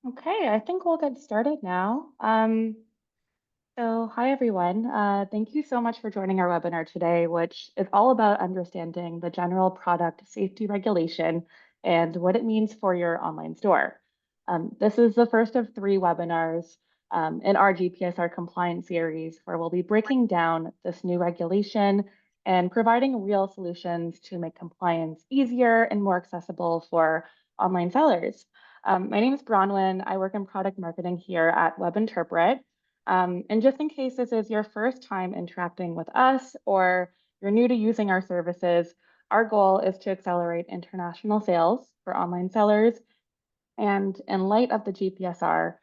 Okay, I think we'll get started now. Hi everyone. Thank you so much for joining our webinar today, which is all about understanding the general product safety regulation and what it means for your online store. This is the first of three webinars in our GPSR compliance series, where we'll be breaking down this new regulation and providing real solutions to make compliance easier and more accessible for online sellers. My name is Bronwyn. I work in product marketing here at Webinterpret. And just in case this is your first time interacting with us or you're new to using our services, our goal is to accelerate international sales for online sellers. And in light of the GPSR,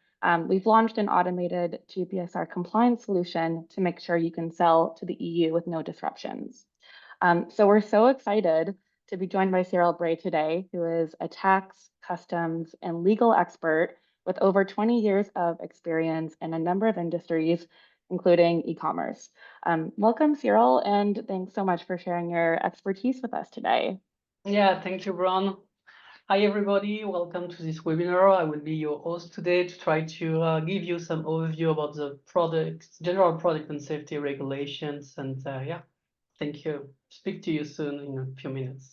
we've launched an automated GPSR compliance solution to make sure you can sell to the EU with no disruptions. So we're so excited to be joined by Cyril Bray today, who is a tax, customs, and legal expert with over 20 years of experience in a number of industries, including e-commerce. Welcome, Cyril, and thanks so much for sharing your expertise with us today. Yeah, thank you, Bron. Hi, everybody. Welcome to this webinar. I will be your host today to try to give you some overview about the general product and safety regulations. And yeah, thank you. Speak to you soon in a few minutes.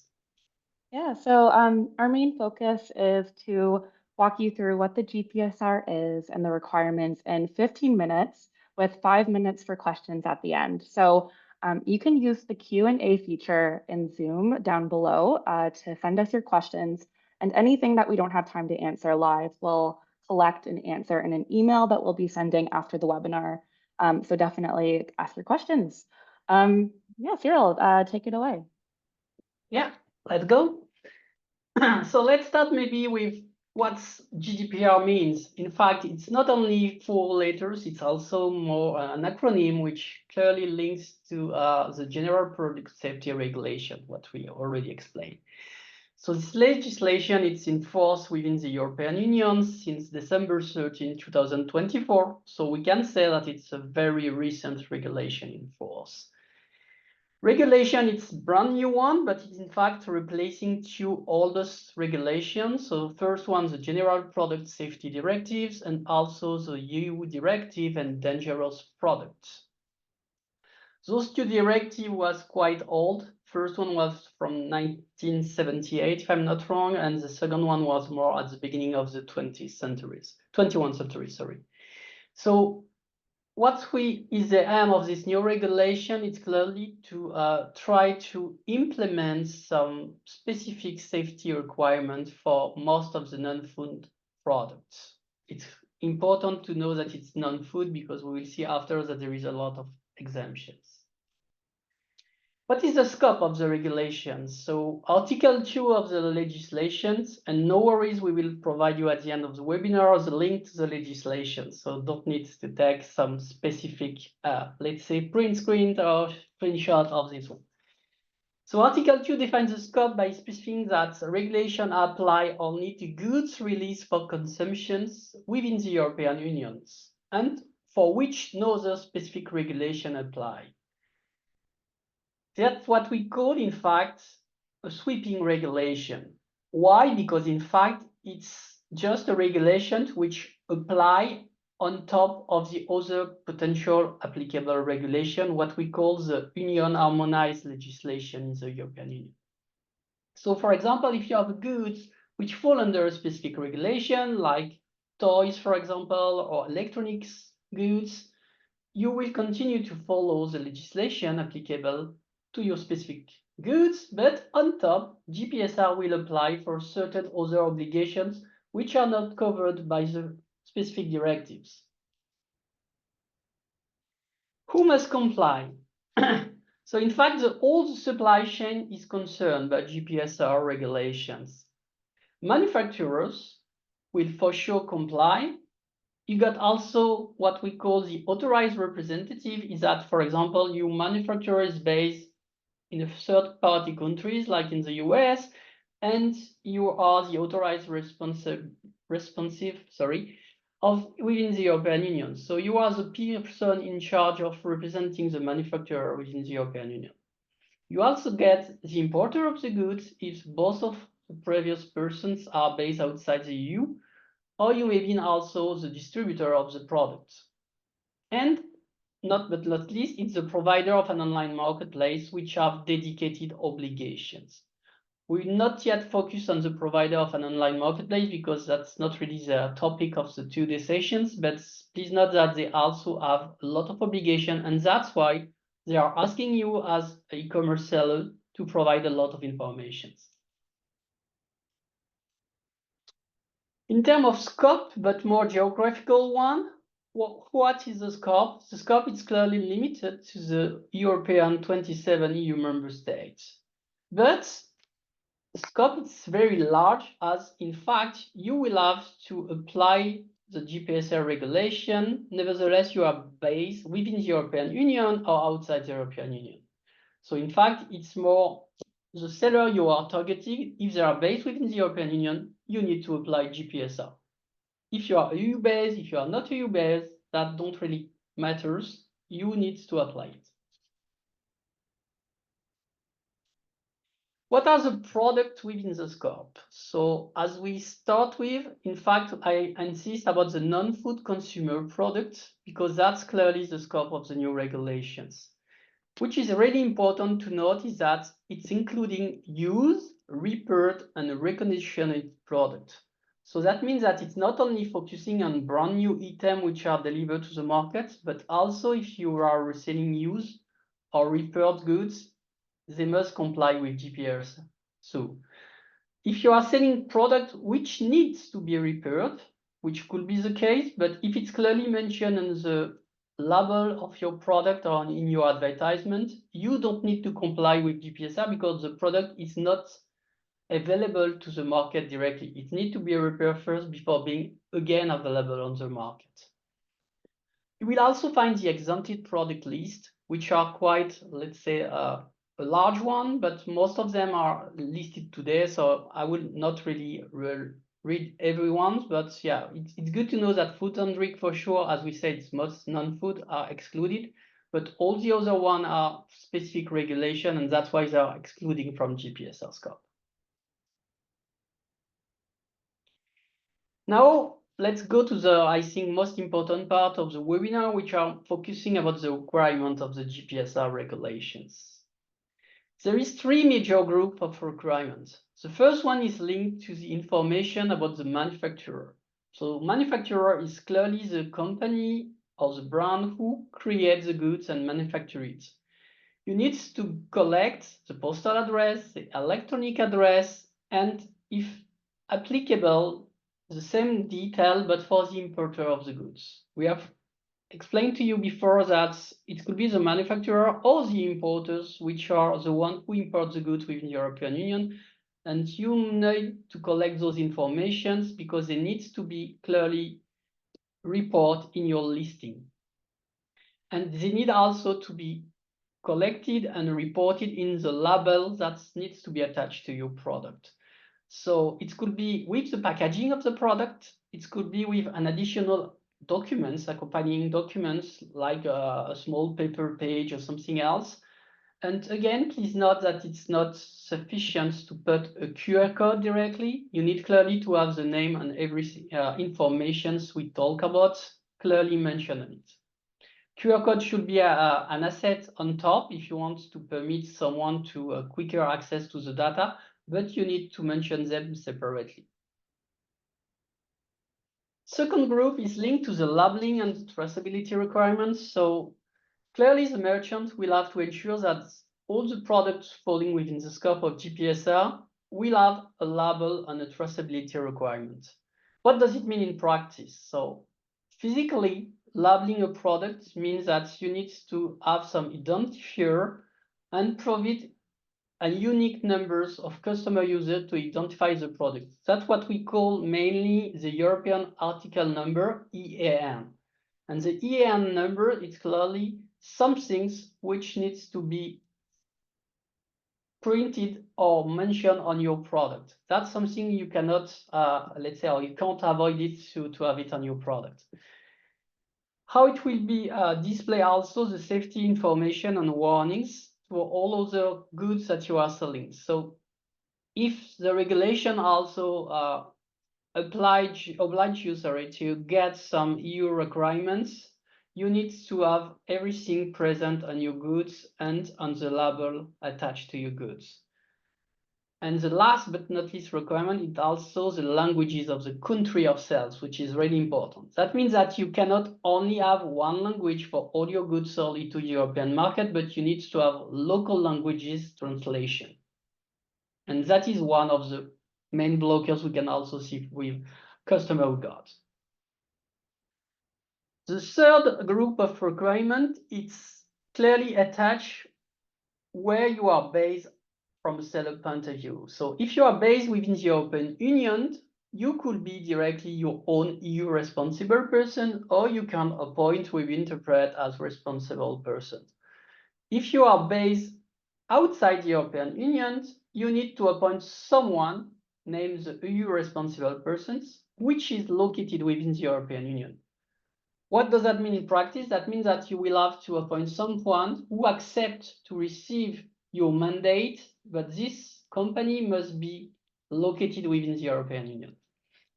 Yeah, so our main focus is to walk you through what the GPSR is and the requirements in 15 minutes with 5 minutes for questions at the end. So you can use the Q&A feature in Zoom down below to send us your questions, and anything that we don't have time to answer live, we'll collect and answer in an email that we'll be sending after the webinar. So definitely ask your questions. Yeah, Cyril, take it away. Yeah, let's go. So let's start maybe with what GDPR means. In fact, it's not only 4 letters, it's also more an acronym which clearly links to the General Product Safety Regulation, what we already explained. So this legislation, it's in force within the European Union since December 13, 2024. So we can say that it's a very recent regulation in force. Regulation, it's a brand new one, but it's in fact replacing 2 oldest regulations. So first one, the General Product Safety Directives, and also the EU Directive and Dangerous Products. Those 2 directives was quite old. First one was from 1978, if I'm not wrong, and the second one was more at the beginning of the 21st century, sorry. So what is the aim of this new regulation? It's clearly to try to implement some specific safety requirements for most of the non-food products. It's important to know that it's non-food because we will see after that there is a lot of exemptions. What is the scope of the regulations? So Article 2 of the legislations, and no worries, we will provide you at the end of the webinar the link to the legislation. So don't need to take some specific, let's say, print screen or screenshot of this one. So Article 2 defines the scope by specifying that regulation apply only to goods released for consumptions within the European Union, and for which no other specific regulation apply. That's what we call, in fact, a sweeping regulation. Why? Because, in fact, it's just a regulation which apply on top of the other potential applicable regulation, what we call the Union harmonized legislation in the European Union. So, for example, if you have goods which fall under a specific regulation, like toys, for example, or electronics goods, you will continue to follow the legislation applicable to your specific goods, but on top, GPSR will apply for certain other obligations which are not covered by the specific directives. Who must comply? So in fact, the whole supply chain is concerned by GPSR regulations. Manufacturers will for sure comply. You got also what we call the authorized representative, is that, for example, your manufacturer is based in a third-party countries, like in the US, and you are the authorized responsive of within the European Union. So you are the person in charge of representing the manufacturer within the European Union. You also get the importer of the goods if both of the previous persons are based outside the EU, or you may be also the distributor of the product. And not but not least, it's the provider of an online marketplace which have dedicated obligations. We will not yet focus on the provider of an online marketplace because that's not really the topic of the 2-day sessions, but please note that they also have a lot of obligation, and that's why they are asking you as an e-commerce seller to provide a lot of information. In terms of scope, but more geographical one, what is the scope? The scope is clearly limited to the European 27 EU member states. But the scope is very large, as in fact, you will have to apply the GPSR regulation. Nevertheless, you are based within the European Union or outside the European Union. So in fact, it's more the seller you are targeting. If they are based within the European Union, you need to apply GPSR. If you are EU-based, if you are not EU-based, that don't really matters. You need to apply it. What are the products within the scope? So as we start with, in fact, I insist about the non-food consumer products because that's clearly the scope of the new regulations. Which is really important to note is that it's including use, repaired, and reconditioned product. So that means that it's not only focusing on brand new items which are delivered to the market, but also if you are reselling used or repaired goods, they must comply with GPSR. So if you are selling product which needs to be repaired, which could be the case, but if it's clearly mentioned in the label of your product or in your advertisement, you don't need to comply with GPSR because the product is not available to the market directly. It needs to be repaired first before being again available on the market. You will also find the exempted product list, which are quite, let's say, a large one, but most of them are listed today, so I will not really read everyone's, but yeah, it's good to know that food and drink for sure, as we said, most non-food are excluded, but all the other one are specific regulation, and that's why they are excluding from GPSR scope. Now, let's go to the, I think, most important part of the webinar, which are focusing about the requirement of the GPSR regulations. There is 3 major groups of requirements. The first one is linked to the information about the manufacturer. So manufacturer is clearly the company or the brand who creates the goods and manufacture it. You need to collect the postal address, the electronic address, and if applicable, the same detail, but for the importer of the goods. We have explained to you before that it could be the manufacturer or the importers, which are the ones who import the goods within the European Union. And you need to collect those informations because they need to be clearly reported in your listing. And they need also to be collected and reported in the label that needs to be attached to your product. So it could be with the packaging of the product, it could be with an additional documents, accompanying documents like a small paper page or something else. And again, please note that it's not sufficient to put a QR code directly. You need clearly to have the name and every information we talk about clearly mentioned in it. QR code should be an asset on top if you want to permit someone to quicker access to the data, but you need to mention them separately. Second group is linked to the labeling and traceability requirements. So clearly the merchant will have to ensure that all the products falling within the scope of GPSR will have a label and a traceability requirement. What does it mean in practice? So physically, labeling a product means that you need to have some identifier and provide a unique numbers of customer users to identify the product. That's what we call mainly the European article number, EAN. And the EAN number is clearly something which needs to be printed or mentioned on your product. That's something you cannot, let's say, or you can't avoid it to have it on your product. How it will be display also the safety information and warnings for all other goods that you are selling. So if the regulation also oblige you, to get some EU requirements, you need to have everything present on your goods and on the label attached to your goods. And the last but not least requirement is also the languages of the country of sales, which is really important. That means that you cannot only have one language for all your goods sold into the European market, but you need to have local languages translation. And that is one of the main blockers we can also see with customer records. The third group of requirement, it's clearly attached where you are based from a seller point of view. So if you are based within the European Union, you could be directly your own EU responsible person, or you can appoint Webinterpret as responsible person. If you are based outside the European Union, you need to appoint someone named the EU responsible persons, which is located within the European Union. What does that mean in practice? That means that you will have to appoint someone who accepts to receive your mandate, but this company must be located within the European Union.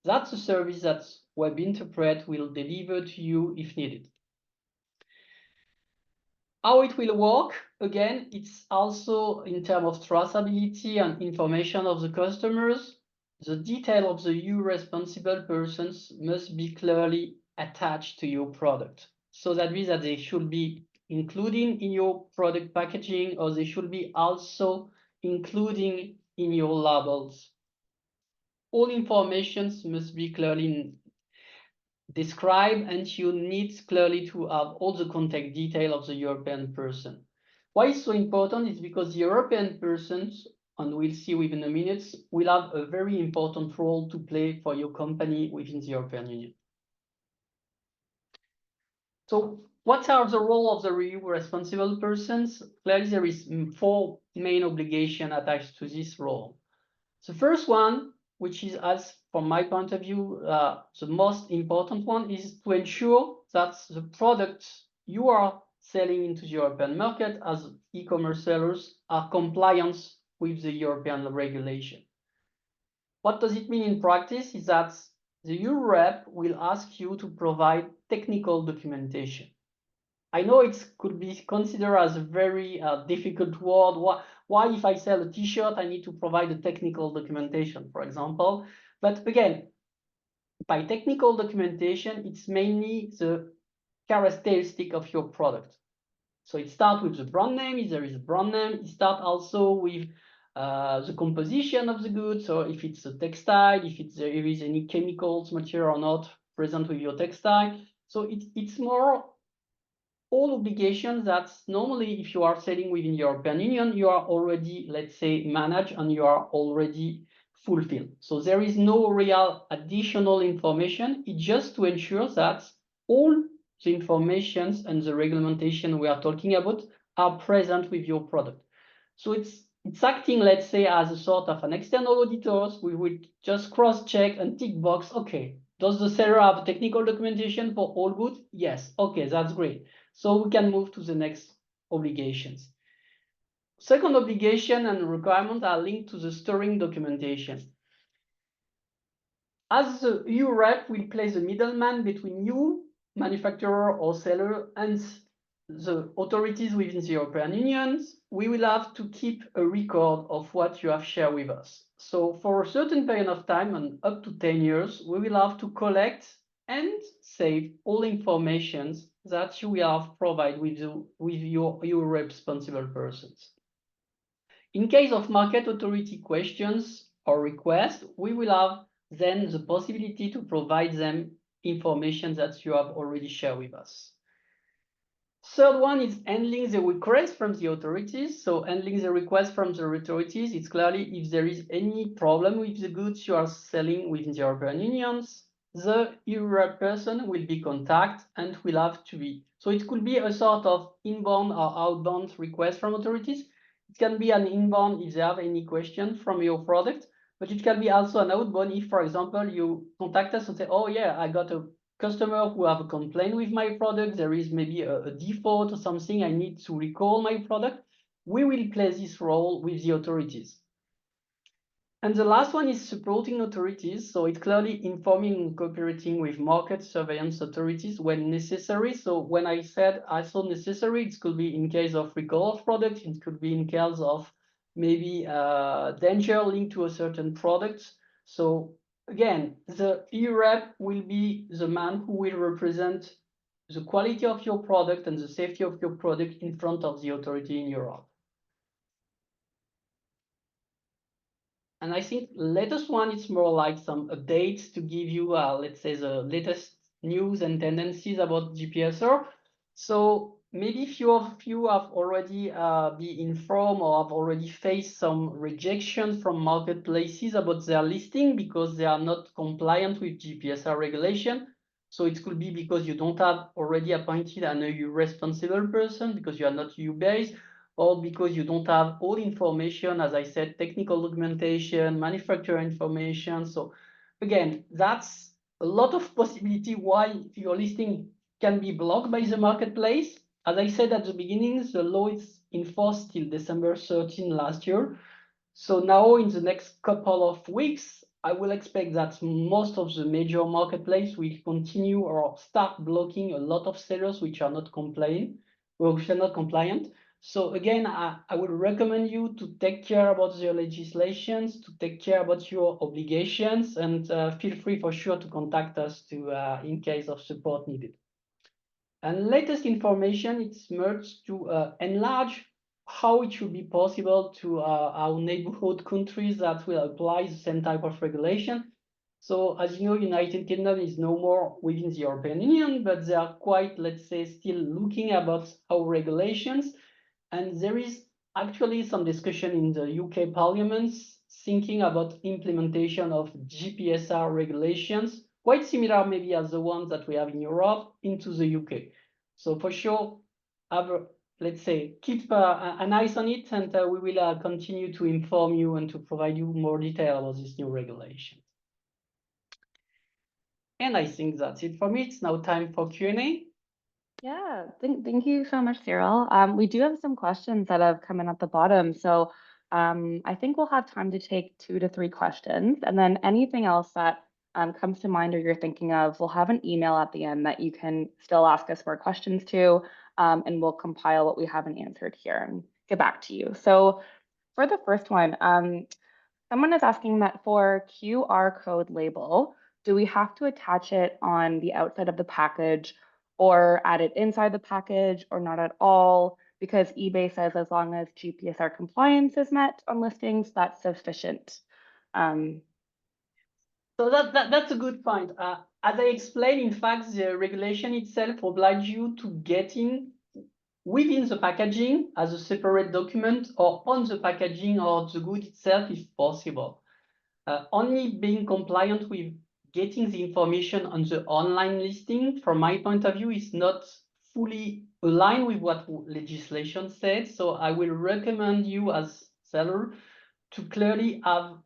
That's a service that Webinterpret will deliver to you if needed. How it will work, again, it's also in terms of traceability and information of the customers. The detail of the EU responsible persons must be clearly attached to your product. So that means that they should be including in your product packaging, or they should be also including in your labels. All informations must be clearly described, and you need clearly to have all the contact detail of the European person. Why it's so important is because the European persons, and we'll see within a minute, will have a very important role to play for your company within the European Union. So what are the role of the EU responsible persons? Clearly, there is 4 main obligations attached to this role. The first one, which is, as from my point of view, the most important one, is to ensure that the products you are selling into the European market as e-commerce sellers are compliant with the European regulation. What does it mean in practice is that the EU rep will ask you to provide technical documentation. I know it could be considered as a very difficult word. Why, if I sell a t-shirt, I need to provide a technical documentation, for example? But again, by technical documentation, it's mainly the characteristic of your product. So it starts with the brand name, if there is a brand name. It starts also with the composition of the goods, so if it's a textile, if there is any chemicals, material or not present with your textile. So it's more all obligations that normally, if you are selling within the European Union, you are already, let's say, managed and you are already fulfilled. So there is no real additional information. It's just to ensure that all the information and the reglementation we are talking about are present with your product. So it's acting, let's say, as a sort of an external auditor. We would just cross-check and tick box. Okay, does the seller have technical documentation for all goods? Yes. Okay, that's great. So we can move to the next obligations. Second obligation and requirement are linked to the storing documentation. As the EU rep will play the middleman between you, manufacturer or seller, and the authorities within the European Union, we will have to keep a record of what you have shared with us. So for a certain period of time, and up to 10 years, we will have to collect and save all information that you will have provided with your responsible persons. In case of market authority questions or requests, we will have then the possibility to provide them information that you have already shared with us. Third one is handling the request from the authorities. So handling the request from the authorities, it's clearly if there is any problem with the goods you are selling within the European Union, the EU person will be contacted and will have to be. So it could be a sort of inbound or outbound request from authorities. It can be an inbound if they have any question from your product, but it can be also an outbound if, for example, you contact us and say, oh yeah, I got a customer who have a complaint with my product, there is maybe a default or something, I need to recall my product. We will play this role with the authorities. And the last one is supporting authorities. So it's clearly informing and cooperating with market surveillance authorities when necessary. So when I said ISO necessary, it could be in case of recall of product, it could be in case of maybe danger linked to a certain product. So again, the EU rep will be the man who will represent the quality of your product and the safety of your product in front of the authority in Europe. And I think latest one is more like some updates to give you, let's say, the latest news and tendencies about GPSR. So maybe few of you have already been informed or have already faced some rejection from marketplaces about their listing because they are not compliant with GPSR regulation. So it could be because you don't have already appointed an EU responsible person because you are not EU-based, or because you don't have all information, as I said, technical documentation, manufacturer information. So again, that's a lot of possibility why your listing can be blocked by the marketplace. As I said at the beginning, the law is in force till December 13 last year. So now in the next couple of weeks, I will expect that most of the major marketplace will continue or start blocking a lot of sellers which are not compliant or which are not compliant. So again, I would recommend you to take care about your legislations, to take care about your obligations, and feel free for sure to contact us to in case of support needed. And latest information, it's merged to enlarge how it should be possible to our neighborhood countries that will apply the same type of regulation. So as you know, United Kingdom is no more within the European Union, but they are quite, let's say, still looking about our regulations. And there is actually some discussion in the UK Parliament thinking about implementation of GPSR regulations, quite similar maybe as the ones that we have in Europe, into the UK. So for sure, let's say, keep an eye on it, and we will continue to inform you and to provide you more detail about this new regulation. And I think that's it for me. It's now time for Q&A. Yeah, thank you so much, Cyril. We do have some questions that have come in at the bottom. So I think we'll have time to take 2 to 3 questions. And then anything else that comes to mind or you're thinking of, we'll have an email at the end that you can still ask us more questions to, and we'll compile what we haven't answered here and get back to you. So for the first one, someone is asking that for QR code label, do we have to attach it on the outside of the package or add it inside the package or not at all? Because eBay says as long as GPSR compliance is met on listings, that's sufficient. So that's a good point. As I explained, in fact, the regulation itself obliges you to get in within the packaging as a separate document or on the packaging or the good itself if possible. Only being compliant with getting the information on the online listing, from my point of view, is not fully aligned with what legislation said. So I will recommend you as seller to clearly have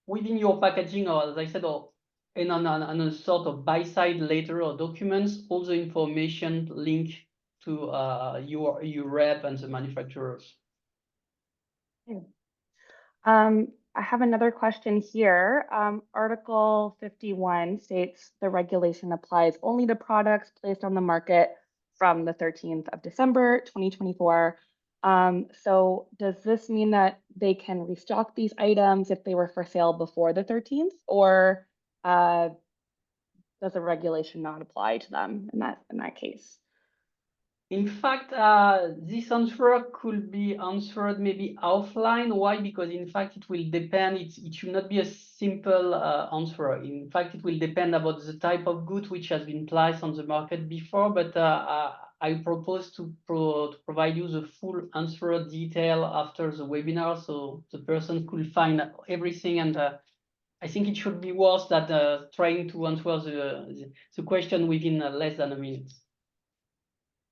within your packaging, or as I said, or in on a sort of by-side letter or documents, all the information linked to your rep and the manufacturers. I have another question here. Article 51 states the regulation applies only to products placed on the market from the 13th of December, 2024. So does this mean that they can restock these items if they were for sale before the 13th, or does the regulation not apply to them in that case? In fact, this answer could be answered maybe offline. Why? Because in fact, it will depend. It should not be a simple answer. In fact, it will depend about the type of good which has been placed on the market before. But I propose to provide you the full answer detail after the webinar, so the person could find everything. And I think it should be worse than trying to answer the question within less than a minute.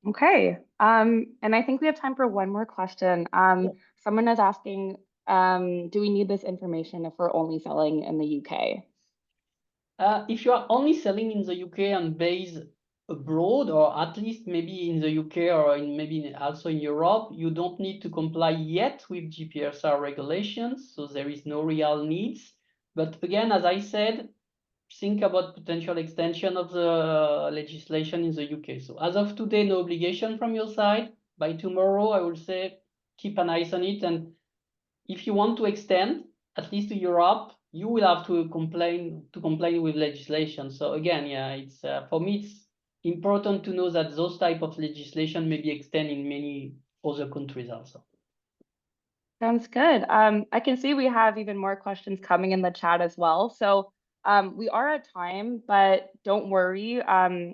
Okay. And I think we have time for one more question. Someone is asking, do we need this information if we're only selling in the UK? If you are only selling in the UK and based abroad, or at least maybe in the UK or maybe also in Europe, you don't need to comply yet with GPSR regulations, so there is no real needs. But again, as I said, think about potential extension of the legislation in the UK. So as of today, no obligation from your side. By tomorrow, I will say keep an eye on it. And if you want to extend, at least to Europe, you will have to comply with legislation. So again, yeah, it's for me, it's important to know that those type of legislation may be extended in many other countries also. Sounds good. I can see we have even more questions coming in the chat as well. So we are at time, but don't worry.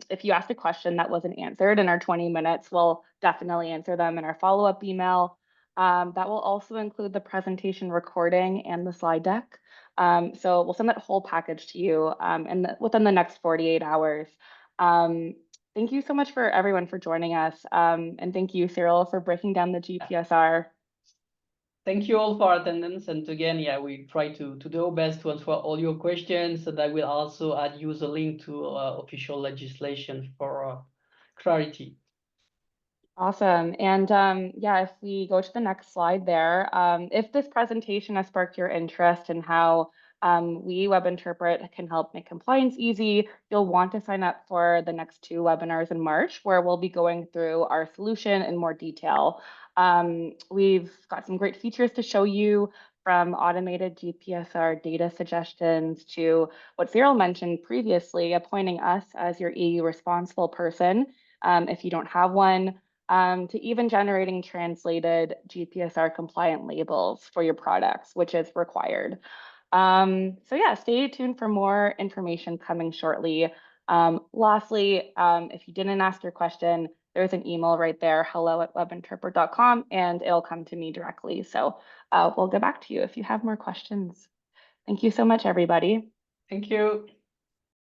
If you asked a question that wasn't answered in our 20 minutes, we'll definitely answer them in our follow-up email. That will also include the presentation recording and the slide deck. So we'll send that whole package to you within the next 48 hours. Thank you so much for everyone for joining us. And thank you, Cyril, for breaking down the GPSR. Thank you all for attendance. And again, yeah, we try to do our best to answer all your questions. And I will also add you the link to official legislation for clarity. Awesome. And yeah, if we go to the next slide there, if this presentation has sparked your interest in how we Webinterpret can help make compliance easy, you'll want to sign up for the next 2 webinars in March, where we'll be going through our solution in more detail. We've got some great features to show you, from automated GPSR data suggestions to what Cyril mentioned previously, appointing us as your EU responsible person if you don't have one. To even generating translated GPSR compliant labels for your products, which is required. So yeah, stay tuned for more information coming shortly. Lastly, if you didn't ask your question, there's an email right there, hello@webinterpret.com, and it'll come to me directly. So we'll get back to you if you have more questions. Thank you so much, everybody. Thank you.